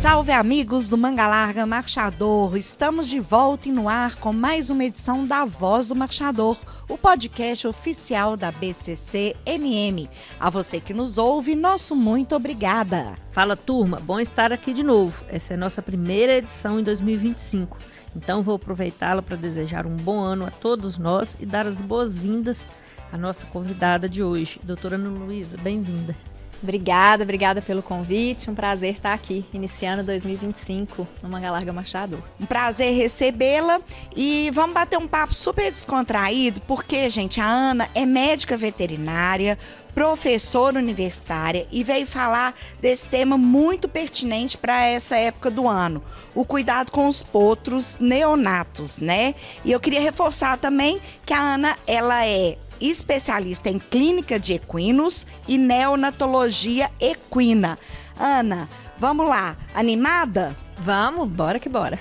Salve amigos do Manga Larga Marchador, estamos de volta e no ar com mais uma edição da Voz do Marchador, o podcast oficial da BCC-MM. A você que nos ouve, nosso muito obrigada. Fala turma, bom estar aqui de novo. Essa é a nossa primeira edição em 2025, então vou aproveitá-la para desejar um bom ano a todos nós e dar as boas-vindas à nossa convidada de hoje, doutora Ana Luísa, bem-vinda. Obrigada pelo convite, um prazer estar aqui, iniciando 2025 no Manga Larga Marchador. Um prazer recebê-la e vamos bater um papo super descontraído, porque, gente, a Ana é médica veterinária, professora universitária e veio falar desse tema muito pertinente para essa época do ano, o cuidado com os potros neonatos, né? E eu queria reforçar também que a Ana, ela é especialista em clínica de equinos e neonatologia equina. Ana, vamos lá, animada? Vamos, bora que bora.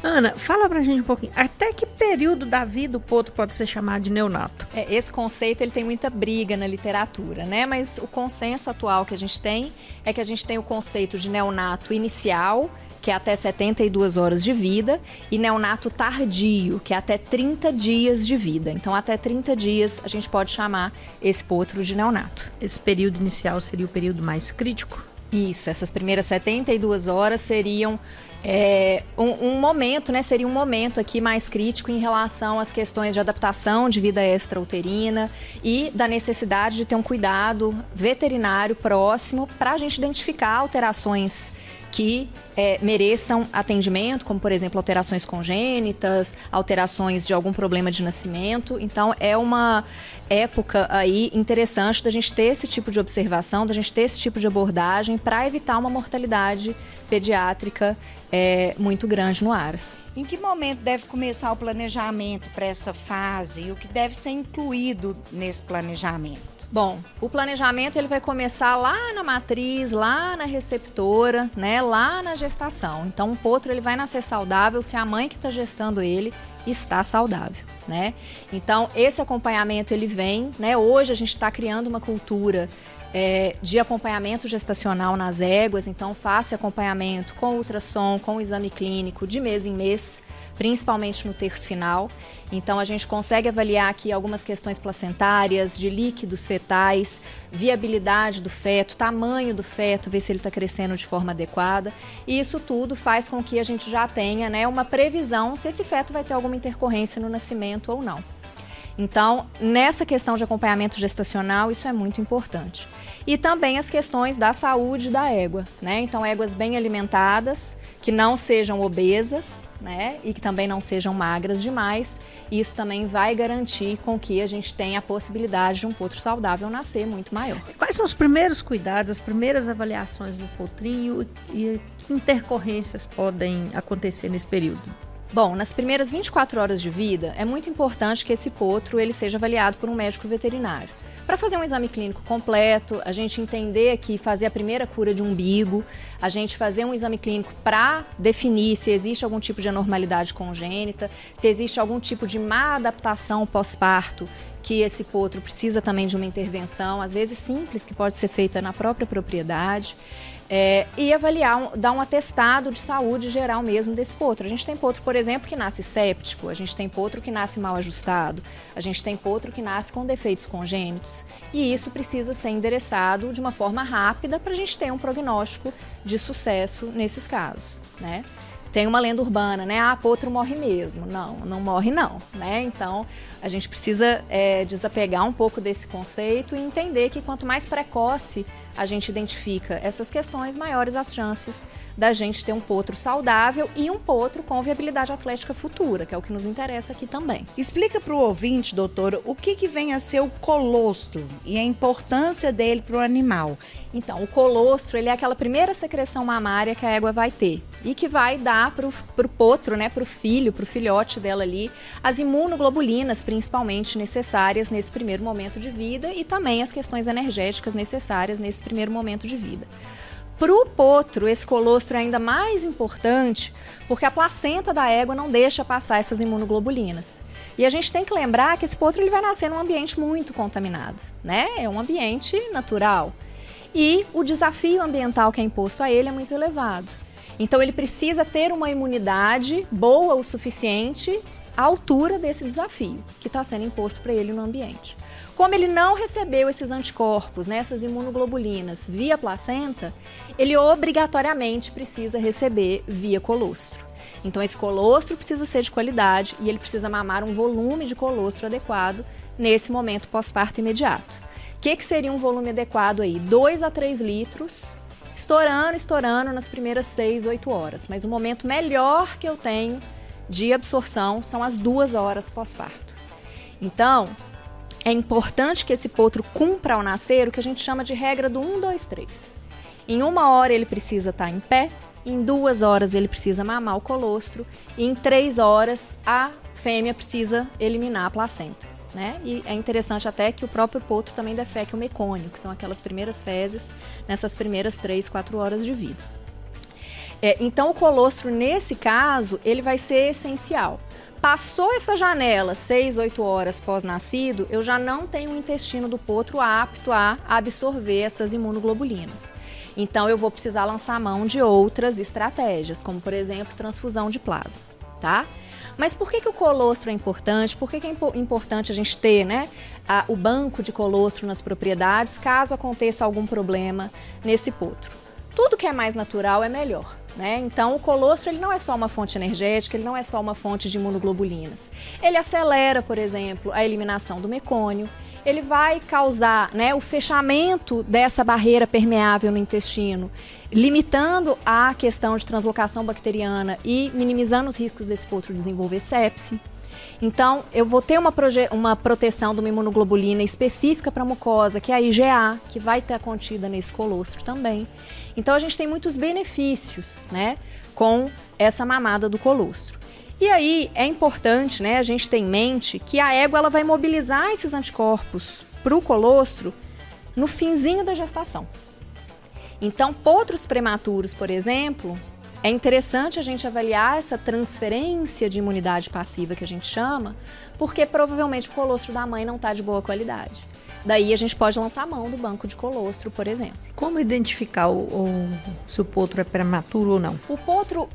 Ana, fala pra gente um pouquinho, até que período da vida o potro pode ser chamado de neonato? Esse conceito ele tem muita briga na literatura, né? Mas o consenso atual que a gente tem é que a gente tem o conceito de neonato inicial, que é até 72 horas de vida, e neonato tardio, que é até 30 dias de vida. Então, até 30 dias a gente pode chamar esse potro de neonato. Esse período inicial seria o período mais crítico? Isso, essas primeiras 72 horas seriam um momento, né? Seria um momento aqui mais crítico em relação às questões de adaptação de vida extrauterina e da necessidade de ter um cuidado veterinário próximo para a gente identificar alterações que mereçam atendimento, como, por exemplo, alterações congênitas, alterações de algum problema de nascimento. Então, é uma época aí interessante da gente ter esse tipo de observação, da gente ter esse tipo de abordagem para evitar uma mortalidade pediátrica muito grande no Aras. Em que momento deve começar o planejamento para essa fase e o que deve ser incluído nesse planejamento? Bom, o planejamento ele vai começar lá na matriz, lá na receptora, né, lá na gestação. Então, o potro ele vai nascer saudável se a mãe que está gestando ele está saudável, né? Então, esse acompanhamento ele vem, né? Hoje a gente está criando uma cultura de acompanhamento gestacional nas éguas, então faça acompanhamento com ultrassom, com exame clínico de mês em mês, principalmente no terço final. Então a gente consegue avaliar aqui algumas questões placentárias, de líquidos fetais, viabilidade do feto, tamanho do feto, ver se ele está crescendo de forma adequada. E isso tudo faz com que a gente já tenha, né, uma previsão se esse feto vai ter alguma intercorrência no nascimento ou não. Então, nessa questão de acompanhamento gestacional, isso é muito importante. E também as questões da saúde da égua, né? Então, éguas bem alimentadas, que não sejam obesas, né? E que também não sejam magras demais. Isso também vai garantir com que a gente tenha a possibilidade de um potro saudável nascer muito maior. Quais são os primeiros cuidados, as primeiras avaliações do potrinho e que intercorrências podem acontecer nesse período? Bom, nas primeiras 24 horas de vida, é muito importante que esse potro ele seja avaliado por um médico veterinário. Para fazer um exame clínico completo, a gente entender que fazer a primeira cura de umbigo, a gente fazer um exame clínico para definir se existe algum tipo de anormalidade congênita, se existe algum tipo de má adaptação pós-parto, que esse potro precisa também de uma intervenção, às vezes simples, que pode ser feita na própria propriedade. E avaliar, dar um atestado de saúde geral mesmo desse potro. A gente tem potro, por exemplo, que nasce séptico, a gente tem potro que nasce mal ajustado, a gente tem potro que nasce com defeitos congênitos. E isso precisa ser endereçado de uma forma rápida para a gente ter um prognóstico de sucesso nesses casos, né? Tem uma lenda urbana, né? Ah, potro morre mesmo. Não, não morre não, né? Então, a gente precisa desapegar um pouco desse conceito e entender que quanto mais precoce a gente identifica essas questões, maiores as chances da gente ter um potro saudável e um potro com viabilidade atlética futura, que é o que nos interessa aqui também. Explica para o ouvinte, doutora, o que vem a ser o colostro e a importância dele para o animal. Então, o colostro ele é aquela primeira secreção mamária que a égua vai ter e que vai dar para o potro, né, para o filho, para o filhote dela ali, as imunoglobulinas principalmente necessárias nesse primeiro momento de vida e também as questões energéticas necessárias nesse primeiro momento de vida. Para o potro, esse colostro é ainda mais importante porque a placenta da égua não deixa passar essas imunoglobulinas. E a gente tem que lembrar que esse potro ele vai nascer num ambiente muito contaminado, né? É um ambiente natural. E o desafio ambiental que é imposto a ele é muito elevado. Então ele precisa ter uma imunidade boa o suficiente à altura desse desafio que está sendo imposto para ele no ambiente. Como ele não recebeu esses anticorpos, né, essas imunoglobulinas via placenta, ele obrigatoriamente precisa receber via colostro. Então esse colostro precisa ser de qualidade e ele precisa mamar um volume de colostro adequado nesse momento pós-parto imediato. O que seria um volume adequado aí? 2 a 3 litros, estourando nas primeiras 6, 8 horas. Mas o momento melhor que eu tenho de absorção são as 2 horas pós-parto. Então, é importante que esse potro cumpra ao nascer o que a gente chama de regra do 1, 2, 3. Em 1 hora ele precisa estar em pé, em 2 horas ele precisa mamar o colostro e em 3 horas a fêmea precisa eliminar a placenta. Né? E é interessante até que o próprio potro também defeque o mecônio, que são aquelas primeiras fezes nessas primeiras 3, 4 horas de vida. Então o colostro, nesse caso, ele vai ser essencial. Passou essa janela, 6, 8 horas pós-nascido, eu já não tenho o intestino do potro apto a absorver essas imunoglobulinas. Então eu vou precisar lançar mão de outras estratégias, como por exemplo, transfusão de plasma, tá? Mas por que o colostro é importante? Por que é importante a gente ter, né, o banco de colostro nas propriedades, caso aconteça algum problema nesse potro? Tudo que é mais natural é melhor, né? Então, o colostro ele não é só uma fonte energética, ele não é só uma fonte de imunoglobulinas. Ele acelera, por exemplo, a eliminação do mecônio, ele vai causar, né, o fechamento dessa barreira permeável no intestino, limitando a questão de translocação bacteriana e minimizando os riscos desse potro desenvolver sepse. Então, eu vou ter uma proteção de uma imunoglobulina específica para a mucosa, que é a IgA, que vai estar contida nesse colostro também. Então, a gente tem muitos benefícios, né, com essa mamada do colostro. E aí, é importante, né, a gente ter em mente que a égua ela vai mobilizar esses anticorpos para o colostro no finzinho da gestação. Então, potros prematuros, por exemplo, é interessante a gente avaliar essa transferência de imunidade passiva que a gente chama, porque provavelmente o colostro da mãe não está de boa qualidade. Daí a gente pode lançar a mão do banco de colostro, por exemplo. Como identificar se o potro é prematuro ou não? O potro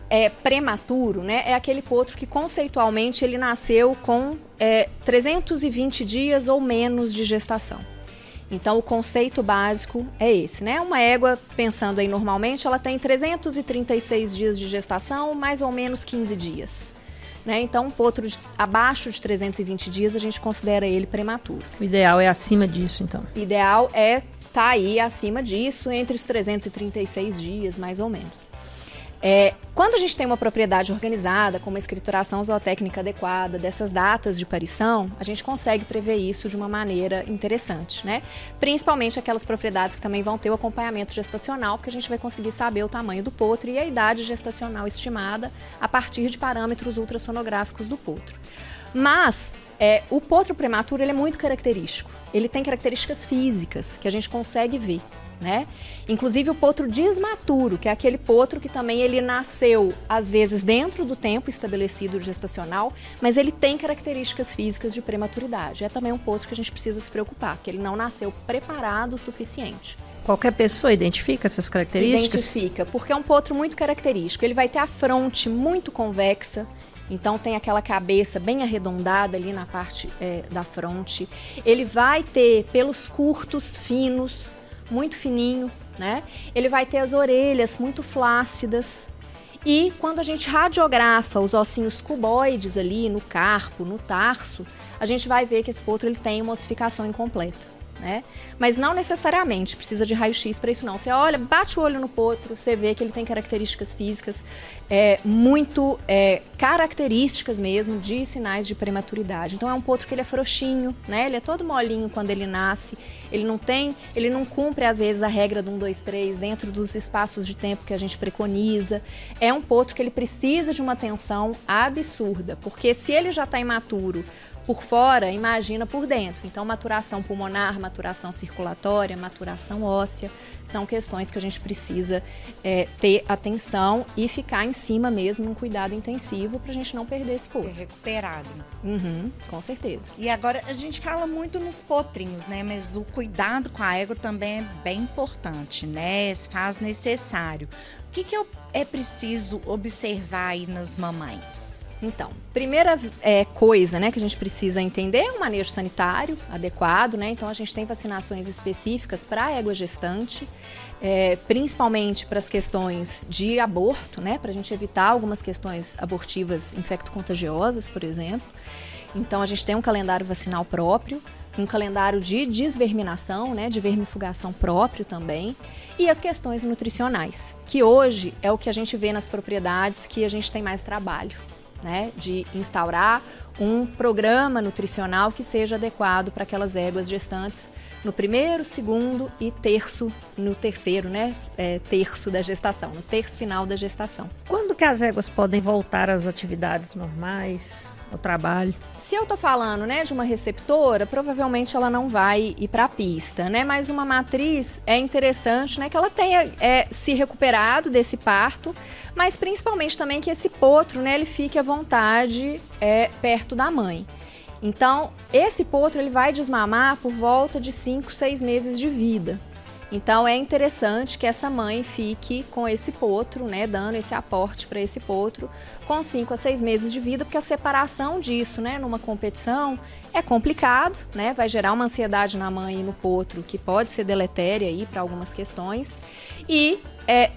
prematuro, né, é aquele potro que conceitualmente ele nasceu com 320 dias ou menos de gestação. Então, o conceito básico é esse, né? Uma égua, pensando aí normalmente, ela tem 336 dias de gestação, mais ou menos 15 dias. Né? Então, um potro abaixo de 320 dias, a gente considera ele prematuro. O ideal é acima disso, então? O ideal é estar aí acima disso, entre os 336 dias, mais ou menos. Quando a gente tem uma propriedade organizada, com uma escrituração zootécnica adequada, dessas datas de parição, a gente consegue prever isso de uma maneira interessante, né? Principalmente aquelas propriedades que também vão ter o acompanhamento gestacional, porque a gente vai conseguir saber o tamanho do potro e a idade gestacional estimada a partir de parâmetros ultrassonográficos do potro. Mas o potro prematuro ele é muito característico. Ele tem características físicas que a gente consegue ver. Né? Inclusive o potro desmaturo, que é aquele potro que também ele nasceu às vezes dentro do tempo estabelecido gestacional, mas ele tem características físicas de prematuridade. É também um potro que a gente precisa se preocupar, porque ele não nasceu preparado o suficiente. Qualquer pessoa identifica essas características? Identifica, porque é um potro muito característico. Ele vai ter a fronte muito convexa, então tem aquela cabeça bem arredondada ali na parte da fronte. Ele vai ter pelos curtos, finos, muito fininho, né? Ele vai ter as orelhas muito flácidas. E quando a gente radiografa os ossinhos cuboides ali no carpo, no tarso, a gente vai ver que esse potro ele tem uma ossificação incompleta, né? Mas não necessariamente precisa de raio-x para isso não. Você olha, bate o olho no potro, você vê que ele tem características físicas muito características mesmo de sinais de prematuridade. Então é um potro que ele é frouxinho, né? Ele é todo molinho quando ele nasce. Ele não cumpre às vezes a regra do 1, 2, 3 dentro dos espaços de tempo que a gente preconiza. É um potro que ele precisa de uma atenção absurda, porque se ele já está imaturo por fora, imagina por dentro. Então, maturação pulmonar, maturação circulatória, maturação óssea, são questões que a gente precisa ter atenção e ficar em cima mesmo, num cuidado intensivo, para a gente não perder esse potro. Recuperado. Uhum, com certeza. E agora, a gente fala muito nos potrinhos, né? Mas o cuidado com a égua também é bem importante, né? Se faz necessário. O que é preciso observar aí nas mamães? Então, primeira coisa, né, que a gente precisa entender é o manejo sanitário adequado, né? Então, a gente tem vacinações específicas para a égua gestante, principalmente para as questões de aborto, né? Para a gente evitar algumas questões abortivas infecto-contagiosas, por exemplo. Então, a gente tem um calendário vacinal próprio, um calendário de desverminação, né, de vermifugação próprio também, e as questões nutricionais, que hoje é o que a gente vê nas propriedades que a gente tem mais trabalho, né, de instaurar um programa nutricional que seja adequado para aquelas éguas gestantes no primeiro, segundo e terceiro, né, terço da gestação, no terço final da gestação. Quando que as éguas podem voltar às atividades normais, ao trabalho? Se eu tô falando, né, de uma receptora, provavelmente ela não vai ir para a pista, né? Mas uma matriz é interessante, né, que ela tenha se recuperado desse parto, mas principalmente também que esse potro, né, ele fique à vontade perto da mãe. Então, esse potro ele vai desmamar por volta de 5, 6 meses de vida. Então, é interessante que essa mãe fique com esse potro, né, dando esse aporte para esse potro com 5 a 6 meses de vida, porque a separação disso, né, numa competição é complicado, né, vai gerar uma ansiedade na mãe e no potro que pode ser deletéria aí para algumas questões. E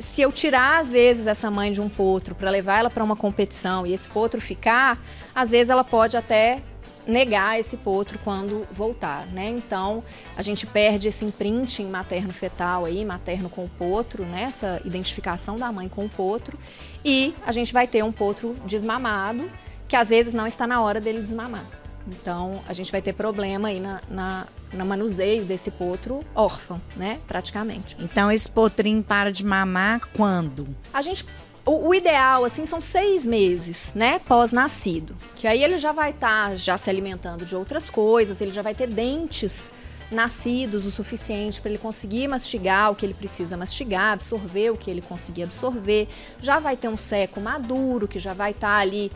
se eu tirar, às vezes, essa mãe de um potro para levar ela para uma competição e esse potro ficar, às vezes ela pode até negar esse potro quando voltar, né? Então, a gente perde esse imprinting materno-fetal aí, materno com o potro, né? Essa identificação da mãe com o potro, e a gente vai ter um potro desmamado, que às vezes não está na hora dele desmamar. Então, a gente vai ter problema aí no manuseio desse potro órfão, né? Praticamente. Então, esse potrinho para de mamar quando? O ideal, assim, são 6 meses, né, pós-nascido. Que aí ele já vai estar já se alimentando de outras coisas, ele já vai ter dentes nascidos o suficiente para ele conseguir mastigar o que ele precisa mastigar, absorver o que ele conseguir absorver. Já vai ter um seco maduro, que já vai estar ali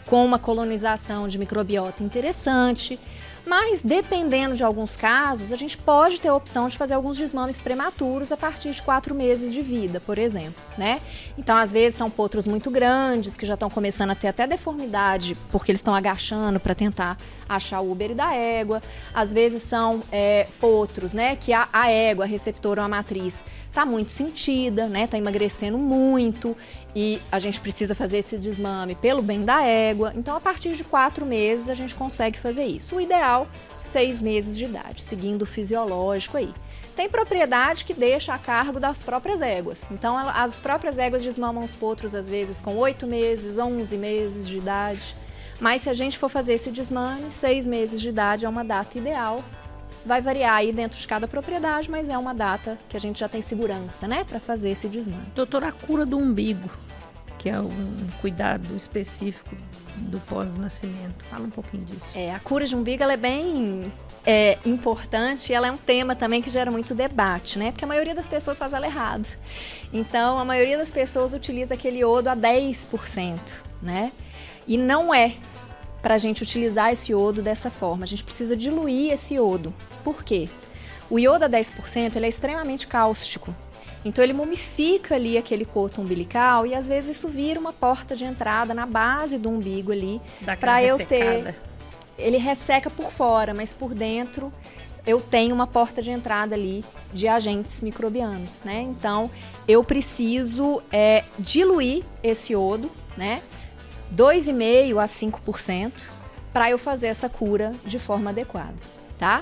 com uma colonização de microbiota interessante. Mas, dependendo de alguns casos, a gente pode ter a opção de fazer alguns desmames prematuros a partir de 4 meses de vida, por exemplo, né? Então, às vezes, são potros muito grandes, que já estão começando a ter até deformidade, porque eles estão agachando para tentar achar o úbere da égua. Às vezes, são potros, né? Que a égua, a receptora ou a matriz, está muito sentida, né? Está emagrecendo muito e a gente precisa fazer esse desmame pelo bem da égua. Então, a partir de 4 meses, a gente consegue fazer isso. O ideal, 6 meses de idade, seguindo o fisiológico aí. Tem propriedade que deixa a cargo das próprias éguas. Então, as próprias éguas desmamam os potros, às vezes, com 8 meses, 11 meses de idade. Mas, se a gente for fazer esse desmame, 6 meses de idade é uma data ideal. Vai variar aí dentro de cada propriedade, mas é uma data que a gente já tem segurança, né, para fazer esse desmame. Doutora, a cura do umbigo, que é um cuidado específico do pós-nascimento. Fala um pouquinho disso. A cura de umbigo ela é bem importante e ela é um tema também que gera muito debate, né? Porque a maioria das pessoas faz ela errado. Então, a maioria das pessoas utiliza aquele iodo a 10%, né? E não é para a gente utilizar esse iodo dessa forma. A gente precisa diluir esse iodo. Por quê? O iodo a 10% ele é extremamente cáustico. Então, ele mumifica ali aquele coto umbilical e, às vezes, isso vira uma porta de entrada na base do umbigo ali. Para eu ter... Ele resseca por fora, mas por dentro eu tenho uma porta de entrada ali de agentes microbianos, né? Então, eu preciso diluir esse iodo, né? 2,5% a 5%, para eu fazer essa cura de forma adequada, tá?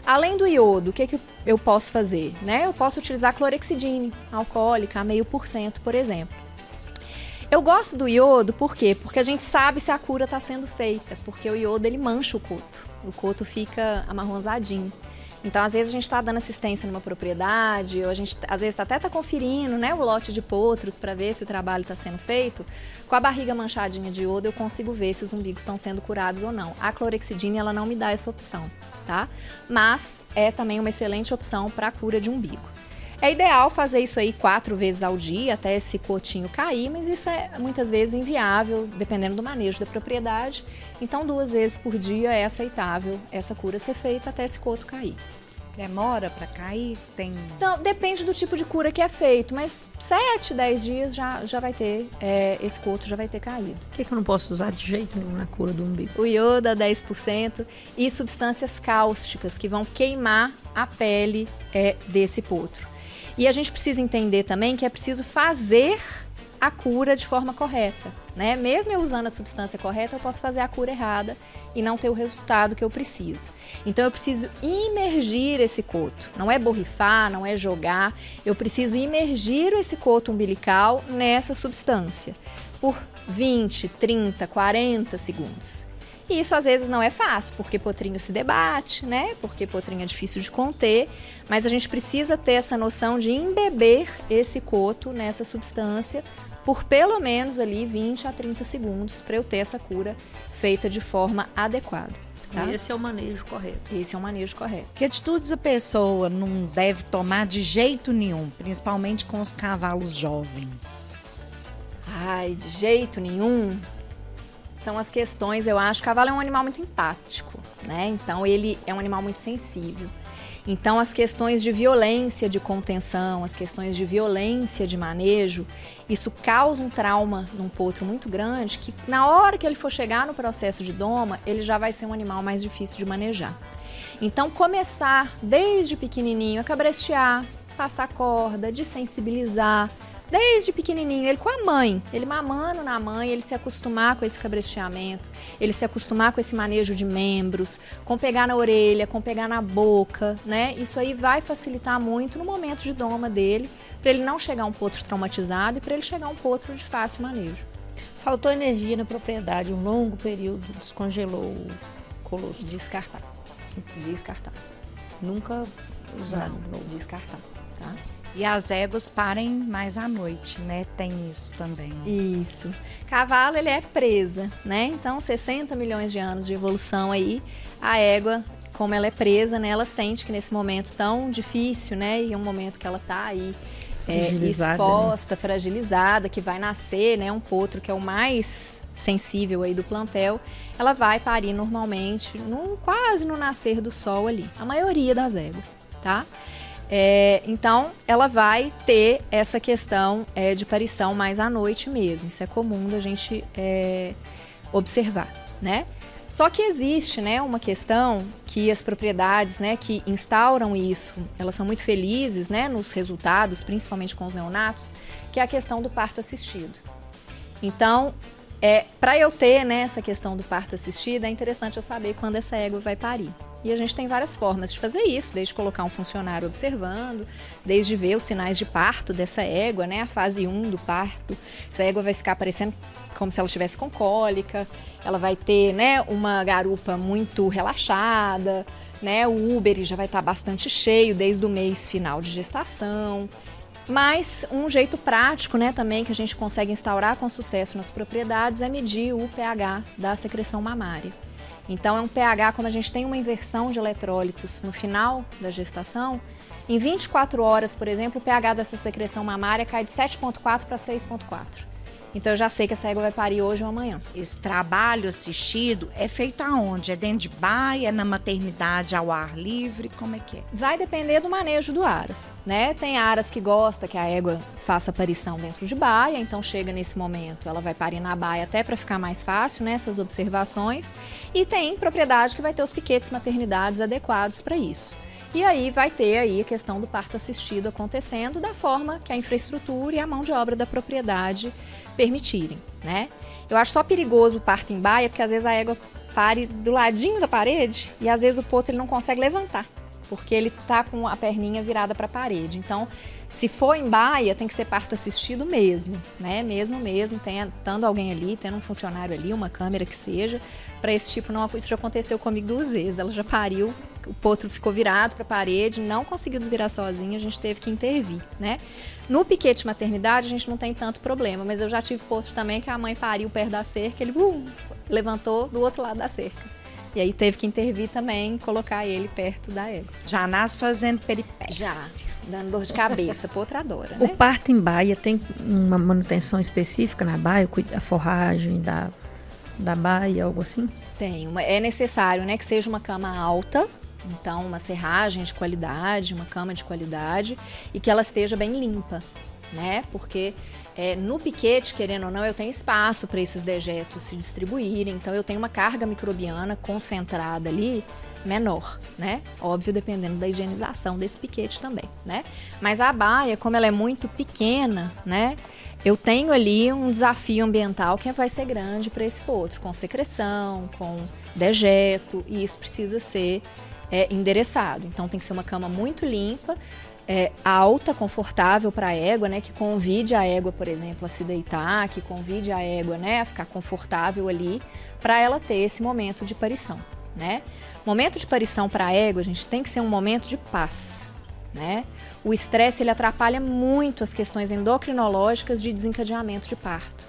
Além do iodo, o que eu posso fazer? Né? Eu posso utilizar clorexidine alcoólica a 0,5%, por exemplo. Eu gosto do iodo, por quê? Porque a gente sabe se a cura está sendo feita, porque o iodo ele mancha o coto fica amarronzadinho. Então, às vezes, a gente está dando assistência numa propriedade, ou a gente, às vezes, até está conferindo, né, o lote de potros para ver se o trabalho está sendo feito. Com a barriga manchadinha de iodo, eu consigo ver se os umbigos estão sendo curados ou não. A clorexidina, ela não me dá essa opção, tá? Mas é também uma excelente opção para a cura de umbigo. É ideal fazer isso aí 4 vezes ao dia, até esse cotinho cair, mas isso é muitas vezes inviável, dependendo do manejo da propriedade. Então, 2 vezes por dia é aceitável essa cura ser feita até esse coto cair. Demora para cair? Então, depende do tipo de cura que é feito, mas 7, 10 dias já vai ter, esse coto já vai ter caído. O que eu não posso usar de jeito nenhum na cura do umbigo? O iodo a 10% e substâncias cáusticas que vão queimar a pele desse potro. E a gente precisa entender também que é preciso fazer a cura de forma correta, né? Mesmo eu usando a substância correta, eu posso fazer a cura errada e não ter o resultado que eu preciso. Então, eu preciso imergir esse coto. Não é borrifar, não é jogar. Eu preciso imergir esse coto umbilical nessa substância por 20, 30, 40 segundos. E isso às vezes não é fácil, porque potrinho se debate, né? Porque potrinho é difícil de conter, mas a gente precisa ter essa noção de embeber esse coto nessa substância por pelo menos ali 20 a 30 segundos para eu ter essa cura feita de forma adequada. Tá? E esse é o manejo correto. Esse é o manejo correto. Que atitudes a pessoa não deve tomar de jeito nenhum, principalmente com os cavalos jovens? Ai, de jeito nenhum. São as questões, eu acho, o cavalo é um animal muito empático, né? Então, ele é um animal muito sensível. Então, as questões de violência de contenção, as questões de violência de manejo, isso causa um trauma num potro muito grande, que na hora que ele for chegar no processo de doma, ele já vai ser um animal mais difícil de manejar. Então, começar desde pequenininho a cabrestear, passar corda, desensibilizar, desde pequenininho, ele com a mãe, ele mamando na mãe, ele se acostumar com esse cabresteamento, ele se acostumar com esse manejo de membros, com pegar na orelha, com pegar na boca, né? Isso aí vai facilitar muito no momento de doma dele, para ele não chegar um potro traumatizado e para ele chegar um potro de fácil manejo. Faltou energia na propriedade, um longo período, descongelou o colosso. Descartar. Nunca usar. Não, descartar, tá? E as éguas parem mais à noite, né? Tem isso também. Isso. Cavalo, ele é presa, né? Então, 60 milhões de anos de evolução aí, a égua, como ela é presa, né? Ela sente que nesse momento tão difícil, né? E é um momento que ela tá aí exposta, né? Fragilizada, que vai nascer, né? Um potro que é o mais sensível aí do plantel, ela vai parir normalmente, quase no nascer do sol ali. A maioria das éguas, tá? Então, ela vai ter essa questão de parição mais à noite mesmo. Isso é comum da gente observar, né? Só que existe, né, uma questão que as propriedades, né, que instauram isso, elas são muito felizes, né, nos resultados, principalmente com os neonatos, que é a questão do parto assistido. Então, para eu ter, né, essa questão do parto assistido, é interessante eu saber quando essa égua vai parir. E a gente tem várias formas de fazer isso, desde colocar um funcionário observando, desde ver os sinais de parto dessa égua, né? A fase 1 do parto, essa égua vai ficar parecendo como se ela estivesse com cólica, ela vai ter, né, uma garupa muito relaxada, né? O úbere já vai estar bastante cheio desde o mês final de gestação. Mas um jeito prático, né, também que a gente consegue instaurar com sucesso nas propriedades é medir o pH da secreção mamária. Então, é um pH, como a gente tem uma inversão de eletrólitos no final da gestação, em 24 horas, por exemplo, o pH dessa secreção mamária cai de 7,4 para 6,4. Então, eu já sei que essa égua vai parir hoje ou amanhã. Esse trabalho assistido é feito aonde? É dentro de baia, é na maternidade ao ar livre? Como é que é? Vai depender do manejo do aras, né? Tem aras que gosta que a égua faça aparição dentro de baia, então chega nesse momento, ela vai parir na baia até para ficar mais fácil, né, essas observações. E tem propriedade que vai ter os piquetes maternidades adequados para isso. E aí vai ter aí a questão do parto assistido acontecendo da forma que a infraestrutura e a mão de obra da propriedade permitirem, né? Eu acho só perigoso o parto em baia, porque às vezes a égua pare do ladinho da parede e às vezes o potro ele não consegue levantar, porque ele tá com a perninha virada para a parede. Então, se for em baia, tem que ser parto assistido mesmo, né? Mesmo, tendo alguém ali, tendo um funcionário ali, uma câmera que seja, para esse tipo não. Isso já aconteceu comigo 2 vezes. Ela já pariu, o potro ficou virado para a parede, não conseguiu desvirar sozinha, a gente teve que intervir, né? No piquete maternidade, a gente não tem tanto problema, mas eu já tive potro também que a mãe pariu perto da cerca, ele levantou do outro lado da cerca. E aí teve que intervir também, colocar ele perto da égua. Já nasce fazendo peripécias. Já, dando dor de cabeça, potro adora, O né? parto em baia tem uma manutenção específica na baia, a forragem da baia, algo assim? Tem, é necessário, né, que seja uma cama alta, então uma serragem de qualidade, uma cama de qualidade e que ela esteja bem limpa, né? Porque no piquete, querendo ou não, eu tenho espaço para esses dejetos se distribuírem, então eu tenho uma carga microbiana concentrada ali menor, né? Óbvio, dependendo da higienização desse piquete também, né? Mas a baia, como ela é muito pequena, né? Eu tenho ali um desafio ambiental que vai ser grande para esse potro, com secreção, com dejeto, e isso precisa ser endereçado. Então tem que ser uma cama muito limpa, alta, confortável para a égua, né? Que convide a égua, por exemplo, a se deitar, que convide a égua, né, a ficar confortável ali, para ela ter esse momento de parição, né? Momento de parição para a égua, a gente tem que ser um momento de paz, né? O estresse, ele atrapalha muito as questões endocrinológicas de desencadeamento de parto.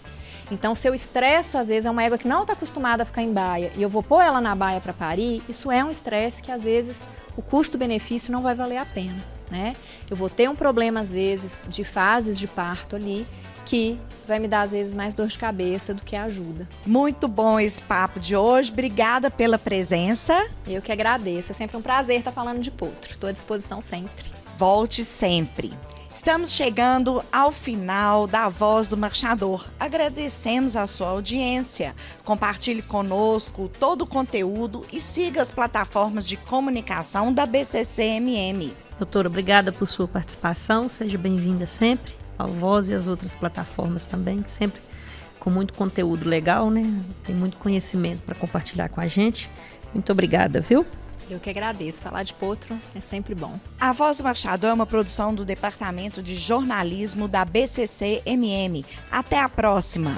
Então, se eu estresso, às vezes, é uma égua que não está acostumada a ficar em baia e eu vou pôr ela na baia para parir, isso é um estresse que, às vezes, o custo-benefício não vai valer a pena, né? Eu vou ter um problema, às vezes, de fases de parto ali, que vai me dar, às vezes, mais dor de cabeça do que ajuda. Muito bom esse papo de hoje. Obrigada pela presença. Eu que agradeço. É sempre um prazer estar falando de potro. Estou à disposição sempre. Volte sempre. Estamos chegando ao final da Voz do Marchador. Agradecemos a sua audiência. Compartilhe conosco todo o conteúdo e siga as plataformas de comunicação da BCCMM. Doutora, obrigada por sua participação. Seja bem-vinda sempre. A Voz e as outras plataformas também, sempre com muito conteúdo legal, né? Tem muito conhecimento para compartilhar com a gente. Muito obrigada, viu? Eu que agradeço. Falar de potro é sempre bom. A Voz do Marchador é uma produção do Departamento de Jornalismo da BCCMM. Até a próxima!